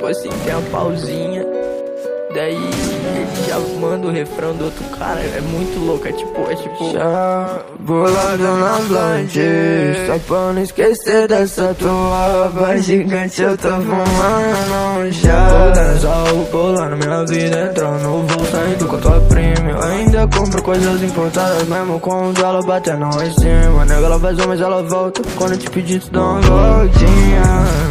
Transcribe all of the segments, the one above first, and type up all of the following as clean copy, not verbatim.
tipo assim, tem a pausinha. Daí ele já manda o refrão do outro cara, é muito louco, é tipo... Já bolado na blonde, só pra não esquecer dessa tua voz gigante, eu tô fumando já. Vou dançar o bola na minha vida, entrando, vou saindo com a tua prima. Eu ainda compro coisas importadas, mesmo com o dólar batendo em cima. Nega, ela vazou, mas ela volta, quando eu te pedir tu dá uma voltinha.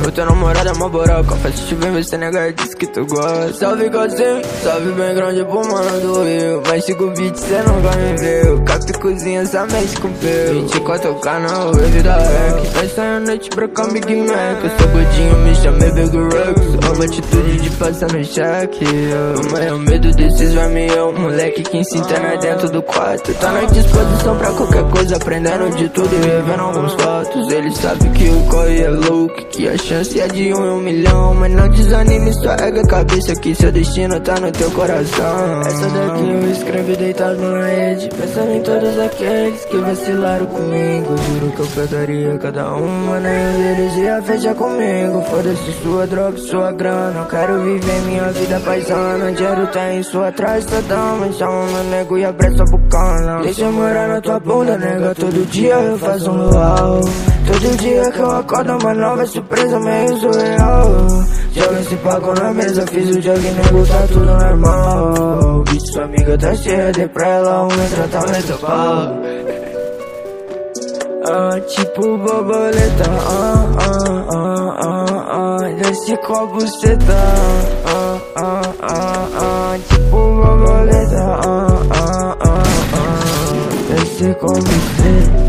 O teu namorado é uma boroca, faz te bem, você nega, diz que tu gosta. Salve Gozinho, salve bem grande pro mano do Rio. Mas sigo o beat, cê nunca me viu. Capta e cozinha, só mexe com pelo. 24K na rede da REC. Vai sair a noite pra com Big Mac. Eu sou gordinho, me chamei Big Rex. Uma atitude de passar no cheque. O maior medo desses vermes é um moleque que se interna dentro do quarto. Tá na disposição pra qualquer coisa, aprendendo de tudo e revendo alguns fatos. Ele sabe que o corre é louco, que a chance é de 1 em 1 milhão. Mas não desanime, só ergue a cabeça que seu destino tá no teu coração. Essa daqui eu escrevi deitado na rede, pensando em todos aqueles que vacilaram comigo. Juro que eu perdoaria cada uma, nem eles ia fechar comigo. Foda-se sua droga, sua grana, eu quero viver minha vida paisana. Dinheiro tem sua atrás, tá dama, chama meu nego e abre sua bucana. Deixa eu morar na tua bunda, nega, todo dia eu faço um luau. Todo dia que eu acordo uma nova surpresa meio surreal. Joga esse paco na mesa, fiz o jogo e nego, tá tudo normal. Bitch, sua amiga tá cheia de pra ela, um tratamento pau. Tipo borboleta, desce com a buceta, tipo borboleta, desce com a buceta.